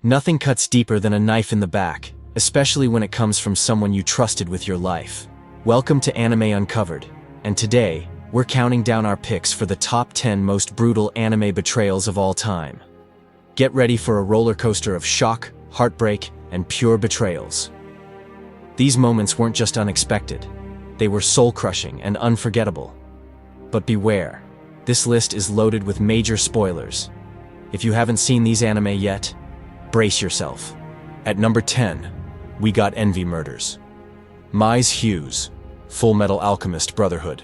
Nothing cuts deeper than a knife in the back, especially when it comes from someone you trusted with your life. Welcome to Anime Uncovered, and today, we're counting down our picks for the top 10 most brutal anime betrayals of all time. Get ready for a roller coaster of shock, heartbreak, and pure betrayals. These moments weren't just unexpected, they were soul-crushing and unforgettable. But beware, this list is loaded with major spoilers. If you haven't seen these anime yet, brace yourself. At number 10, we got Envy Murders. Mise Hughes, Full Metal Alchemist Brotherhood.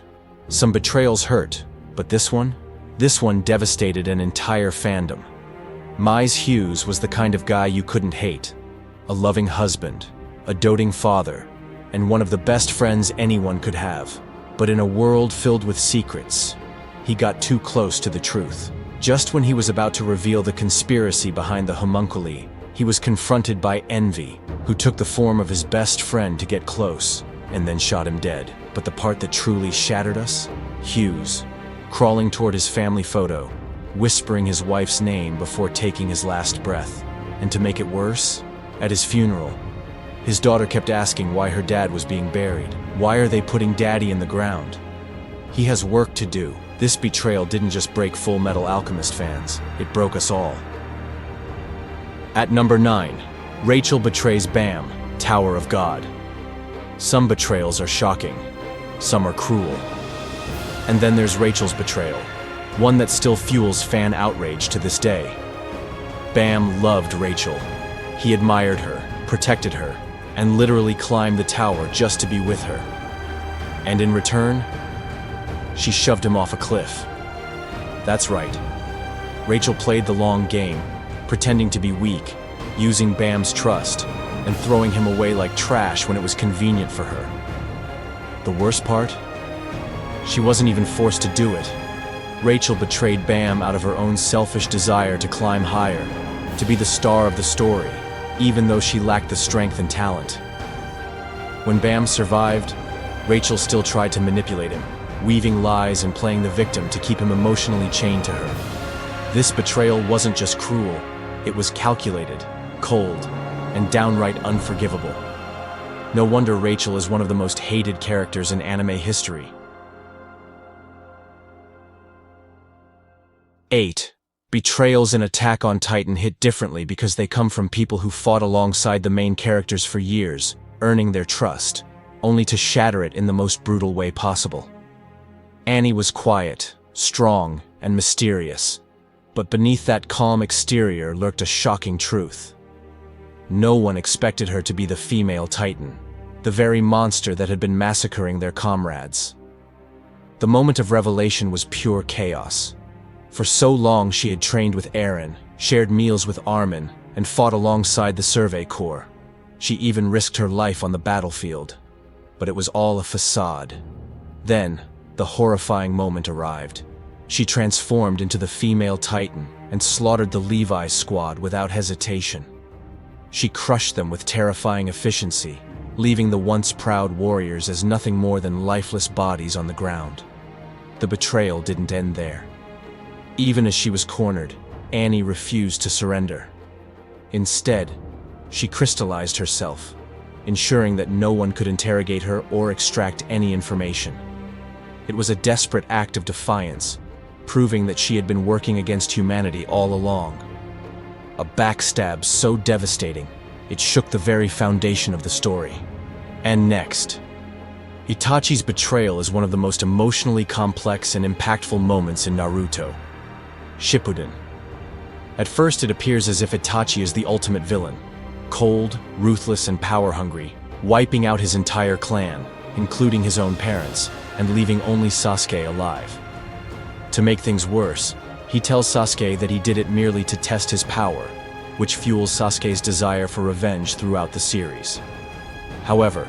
Some betrayals hurt, but this one devastated an entire fandom. Mise Hughes was the kind of guy you couldn't hate. A loving husband, a doting father, and one of the best friends anyone could have. But in a world filled with secrets, he got too close to the truth. Just when he was about to reveal the conspiracy behind the homunculi, he was confronted by Envy, who took the form of his best friend to get close, and then shot him dead. But the part that truly shattered us? Hughes, crawling toward his family photo, whispering his wife's name before taking his last breath. And to make it worse, at his funeral, his daughter kept asking why her dad was being buried. Why are they putting Daddy in the ground? He has work to do. This betrayal didn't just break Full Metal Alchemist fans, it broke us all. At number 9, Rachel betrays Bam, Tower of God. Some betrayals are shocking, some are cruel. And then there's Rachel's betrayal, one that still fuels fan outrage to this day. Bam loved Rachel. He admired her, protected her, and literally climbed the tower just to be with her. And in return, she shoved him off a cliff. That's right. Rachel played the long game, pretending to be weak, using Bam's trust, and throwing him away like trash when it was convenient for her. The worst part? She wasn't even forced to do it. Rachel betrayed Bam out of her own selfish desire to climb higher, to be the star of the story, even though she lacked the strength and talent. When Bam survived, Rachel still tried to manipulate him, weaving lies and playing the victim to keep him emotionally chained to her. This betrayal wasn't just cruel, it was calculated, cold, and downright unforgivable. No wonder Rachel is one of the most hated characters in anime history. 8. Betrayals in Attack on Titan hit differently because they come from people who fought alongside the main characters for years, earning their trust, only to shatter it in the most brutal way possible. Annie was quiet, strong, and mysterious, but beneath that calm exterior lurked a shocking truth. No one expected her to be the female Titan, the very monster that had been massacring their comrades. The moment of revelation was pure chaos. For so long she had trained with Eren, shared meals with Armin, and fought alongside the Survey Corps. She even risked her life on the battlefield. But it was all a facade. Then, the horrifying moment arrived. She transformed into the female Titan and slaughtered the Levi squad without hesitation. She crushed them with terrifying efficiency, leaving the once proud warriors as nothing more than lifeless bodies on the ground. The betrayal didn't end there. Even as she was cornered, Annie refused to surrender. Instead, she crystallized herself, ensuring that no one could interrogate her or extract any information. It was a desperate act of defiance, proving that she had been working against humanity all along. A backstab so devastating, it shook the very foundation of the story. And next, Itachi's betrayal is one of the most emotionally complex and impactful moments in Naruto. Shippuden. At first it appears as if Itachi is the ultimate villain, cold, ruthless, and power-hungry, wiping out his entire clan, including his own parents, and leaving only Sasuke alive. To make things worse, he tells Sasuke that he did it merely to test his power, which fuels Sasuke's desire for revenge throughout the series. However,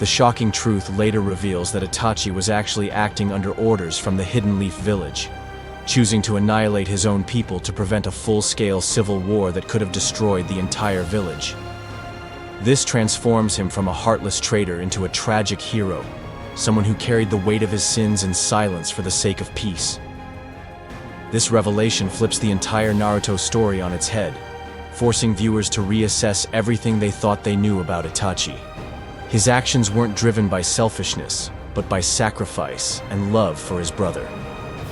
the shocking truth later reveals that Itachi was actually acting under orders from the Hidden Leaf Village, choosing to annihilate his own people to prevent a full-scale civil war that could have destroyed the entire village. This transforms him from a heartless traitor into a tragic hero, someone who carried the weight of his sins in silence for the sake of peace. This revelation flips the entire Naruto story on its head, forcing viewers to reassess everything they thought they knew about Itachi. His actions weren't driven by selfishness, but by sacrifice and love for his brother.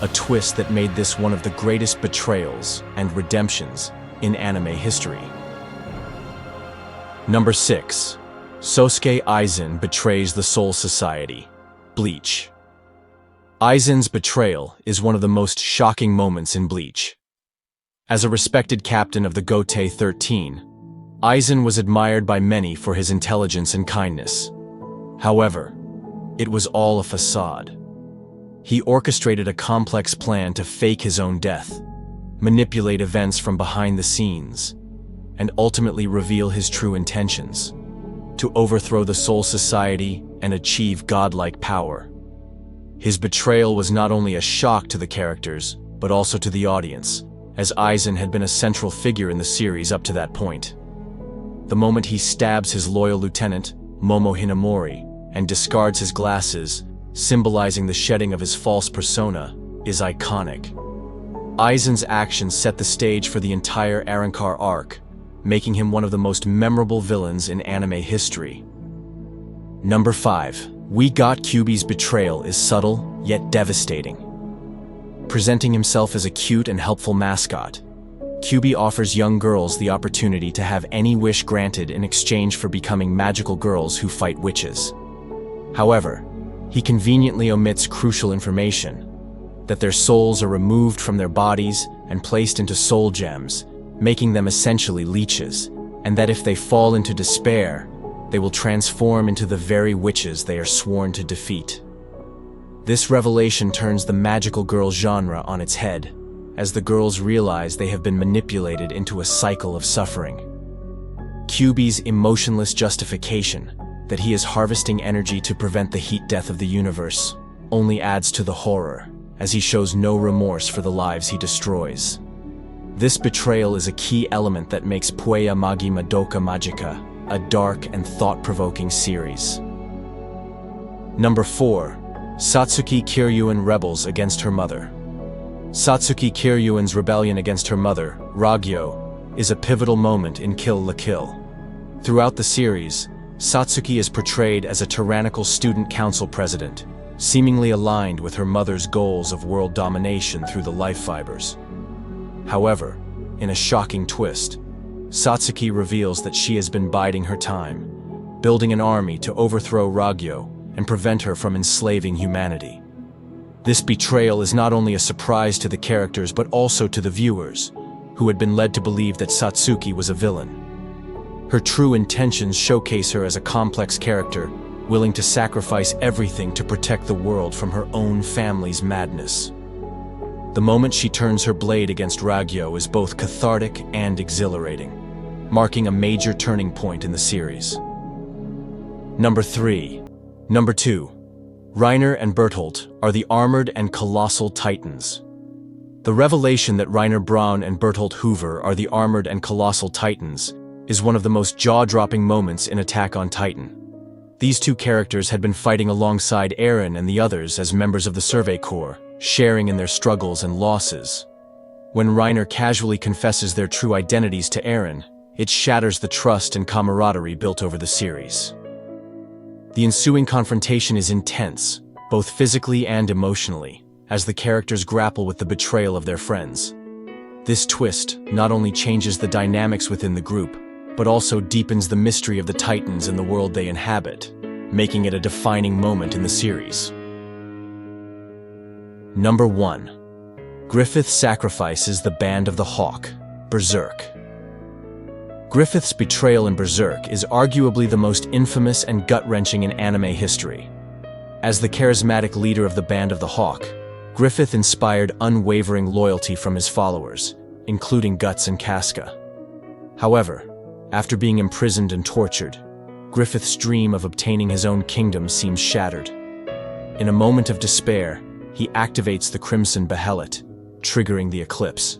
A twist that made this one of the greatest betrayals and redemptions in anime history. Number 6. Sosuke Aizen betrays the Soul Society. Bleach. Aizen's betrayal is one of the most shocking moments in Bleach. As a respected captain of the Gote 13, Aizen was admired by many for his intelligence and kindness. However, it was all a facade. He orchestrated a complex plan to fake his own death, manipulate events from behind the scenes, and ultimately reveal his true intentions: to overthrow the Soul Society and achieve godlike power. His betrayal was not only a shock to the characters, but also to the audience, as Aizen had been a central figure in the series up to that point. The moment he stabs his loyal lieutenant, Momo Hinamori, and discards his glasses, symbolizing the shedding of his false persona, is iconic. Aizen's actions set the stage for the entire Arrancar arc, making him one of the most memorable villains in anime history. Number 5. We Got Kyubey's betrayal is subtle, yet devastating. Presenting himself as a cute and helpful mascot, Kyubey offers young girls the opportunity to have any wish granted in exchange for becoming magical girls who fight witches. However, he conveniently omits crucial information: that their souls are removed from their bodies and placed into soul gems, making them essentially leeches, and that if they fall into despair, they will transform into the very witches they are sworn to defeat. This revelation turns the magical girl genre on its head, as the girls realize they have been manipulated into a cycle of suffering. Kyubey's emotionless justification, that he is harvesting energy to prevent the heat death of the universe, only adds to the horror, as he shows no remorse for the lives he destroys. This betrayal is a key element that makes Puella Magi Madoka Magica a dark and thought-provoking series. Number 4. Satsuki Kiryuin rebels against her mother. Satsuki Kiryuin's rebellion against her mother, Ragyo, is a pivotal moment in Kill la Kill. Throughout the series, Satsuki is portrayed as a tyrannical student council president, seemingly aligned with her mother's goals of world domination through the life fibers. However, in a shocking twist, Satsuki reveals that she has been biding her time, building an army to overthrow Ragyo and prevent her from enslaving humanity. This betrayal is not only a surprise to the characters but also to the viewers, who had been led to believe that Satsuki was a villain. Her true intentions showcase her as a complex character, willing to sacrifice everything to protect the world from her own family's madness. The moment she turns her blade against Ragyo is both cathartic and exhilarating, marking a major turning point in the series. Number 3. Number 2. Reiner and Bertholdt are the armored and colossal titans. The revelation that Reiner Braun and Bertholdt Hoover are the armored and colossal titans is one of the most jaw-dropping moments in Attack on Titan. These two characters had been fighting alongside Eren and the others as members of the Survey Corps, sharing in their struggles and losses. When Reiner casually confesses their true identities to Eren, it shatters the trust and camaraderie built over the series. The ensuing confrontation is intense, both physically and emotionally, as the characters grapple with the betrayal of their friends. This twist not only changes the dynamics within the group, but also deepens the mystery of the Titans and the world they inhabit, making it a defining moment in the series. Number 1. Griffith sacrifices the Band of the Hawk, Berserk. Griffith's betrayal in Berserk is arguably the most infamous and gut-wrenching in anime history. As the charismatic leader of the Band of the Hawk, Griffith inspired unwavering loyalty from his followers, including Guts and Casca. However, after being imprisoned and tortured, Griffith's dream of obtaining his own kingdom seems shattered. In a moment of despair, he activates the Crimson Behelit, triggering the eclipse.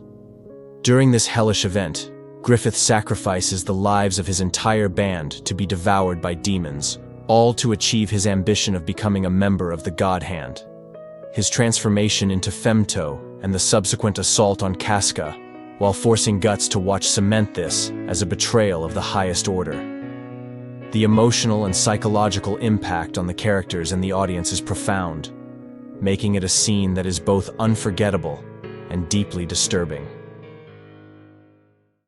During this hellish event, Griffith sacrifices the lives of his entire band to be devoured by demons, all to achieve his ambition of becoming a member of the God Hand. His transformation into Femto and the subsequent assault on Casca while forcing Guts to watch cement this as a betrayal of the highest order. The emotional and psychological impact on the characters and the audience is profound, making it a scene that is both unforgettable and deeply disturbing.